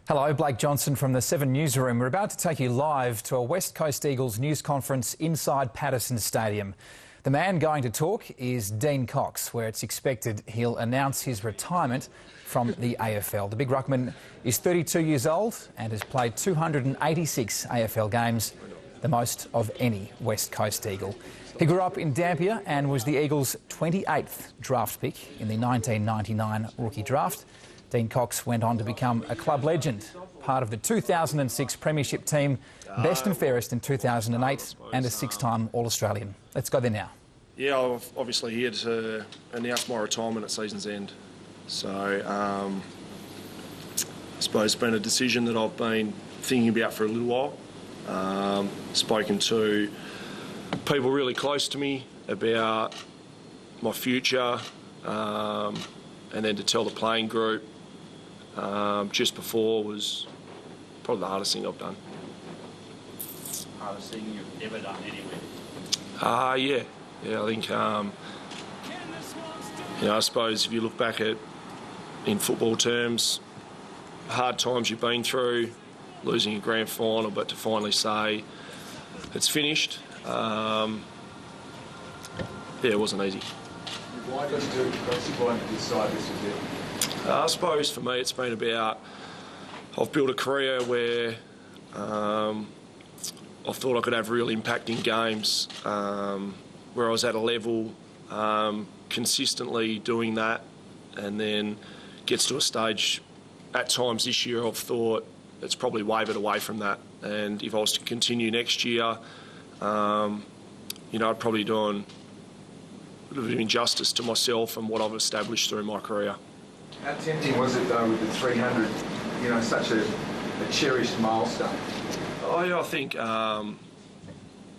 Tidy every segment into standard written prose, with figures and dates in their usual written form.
Hello, Blake Johnson from the 7 Newsroom. We're about to take you live to a West Coast Eagles news conference inside Patersons Stadium. The man going to talk is Dean Cox, where it's expected he'll announce his retirement from the AFL. The big ruckman is 32 years old and has played 286 AFL games, the most of any West Coast Eagle. He grew up in Dampier and was the Eagles' 28th draft pick in the 1999 rookie draft. Dean Cox went on to become a club legend, part of the 2006 Premiership team, best and fairest in 2008 and a 6-time All-Australian. Let's go there now. Yeah, I've obviously here to announce my retirement at season's end. So I suppose it's been a decision that I've been thinking about for a little while. Spoken to people really close to me about my future, and then to tell the playing group just before was probably the hardest thing I've done. Hardest thing you've ever done anywhere? Yeah, I think, I suppose if you look back at, in football terms, hard times you've been through, losing a grand final, but to finally say it's finished, it wasn't easy. Why did you decide this was it? I suppose for me it's been about, I've built a career where I thought I could have real impact in games, where I was at a level consistently doing that, and then gets to a stage at times this year I've thought it's probably wavered away from that, and if I was to continue next year, I'd probably doing a bit of injustice to myself and what I've established through my career. How tempting was it though with the 300, such a cherished milestone? I think,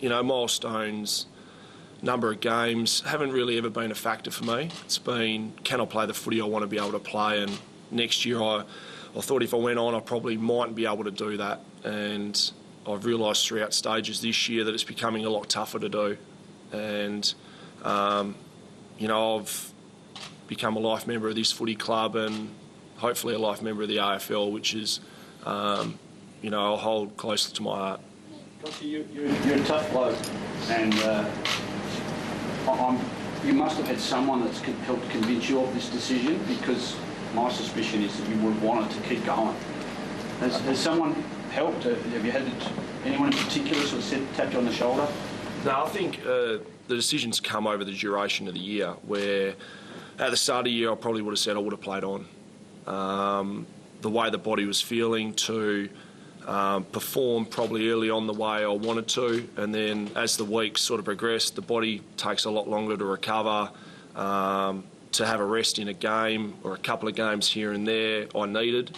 milestones, number of games, haven't really ever been a factor for me. It's been, can I play the footy I want to be able to play? And next year I thought if I went on I probably mightn't be able to do that. And I've realised throughout stages this year that it's becoming a lot tougher to do. And, I've become a life member of this footy club and hopefully a life member of the AFL, which is, I'll hold close to my heart. You're a tough bloke, and you must have had someone that's helped convince you of this decision, because my suspicion is that you would have wanted to keep going. Has someone helped? Have you had anyone in particular sort of tapped you on the shoulder? No, I think the decisions come over the duration of the year, where at the start of the year I probably would have said I would have played on. The way the body was feeling to perform probably early on the way I wanted to, and then as the weeks sort of progressed, the body takes a lot longer to recover. To have a rest in a game or a couple of games here and there I needed,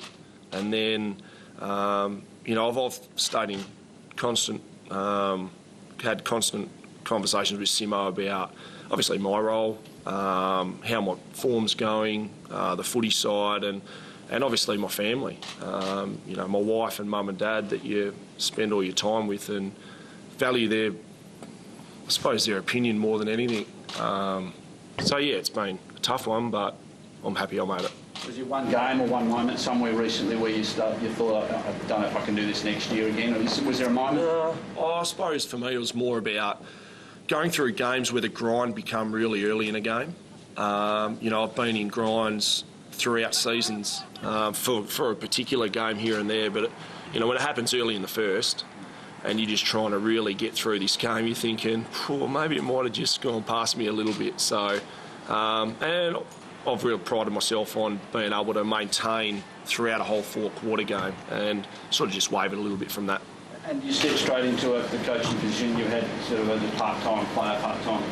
and then I've stayed in constant, had constant conversations with Simo about obviously my role, how my form's going, the footy side, and obviously my family, my wife and mum and dad that you spend all your time with, and value their opinion more than anything. It's been a tough one, but I'm happy I made it. Was there one game or one moment somewhere recently where you thought, I don't know if I can do this next year again? Was there a moment? I suppose for me it was more about going through games where the grind become really early in a game. I've been in grinds throughout seasons for a particular game here and there, but when it happens early in the first and you're just trying to really get through this game, you're thinking, maybe it might have just gone past me a little bit. So, and I've really prided myself on being able to maintain throughout a whole 4-quarter game, and sort of just wavered a little bit from that. And you stepped straight into the coaching position. You had sort of a part-time player, part-time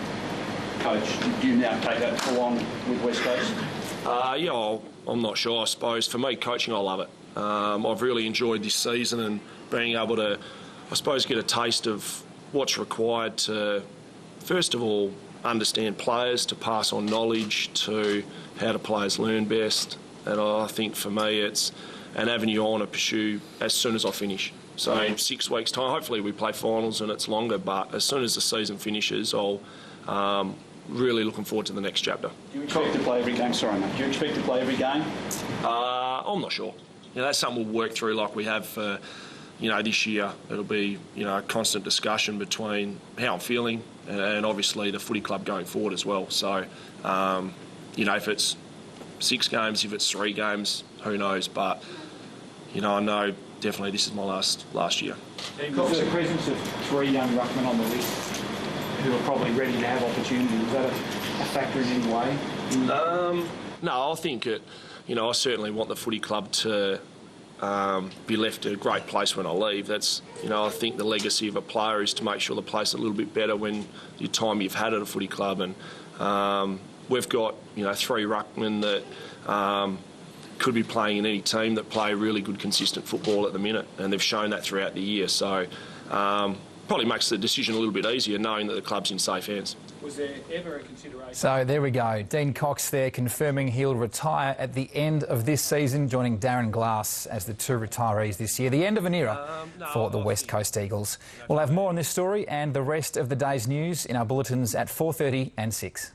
coach. Do you now take that full on with West Coast? I'm not sure, I suppose. For me, coaching, I love it. I've really enjoyed this season and being able to, I suppose, get a taste of what's required to, first of all, understand players, to pass on knowledge, to how do players learn best. And I think for me it's an avenue I want to pursue as soon as I finish. So in 6 weeks' time, hopefully we play finals and it's longer, but as soon as the season finishes, I'll really looking forward to the next chapter. Do you expect to play every game? Sorry, mate. Do you expect to play every game? I'm not sure. That's something we'll work through like we have for, this year. It'll be, a constant discussion between how I'm feeling and obviously the footy club going forward as well. So, if it's 6 games, if it's 3 games, who knows? But, I know definitely this is my last year. Cox, the presence of 3 young ruckmen on the list who are probably ready to have opportunity, is that a factor in any way? No, I think I certainly want the footy club to be left in a great place when I leave. That's, I think the legacy of a player is to make sure the place is a little bit better when your time you've had at a footy club. And we've got, 3 ruckmen that could be playing in any team that play really good, consistent football at the minute, and they've shown that throughout the year. So probably makes the decision a little bit easier knowing that the club's in safe hands. Was there ever a consideration? So there we go. Dean Cox there confirming he'll retire at the end of this season, joining Darren Glass as the 2 retirees this year. The end of an era for the West Coast Eagles. We'll have more on this story and the rest of the day's news in our bulletins at 4:30 and 6.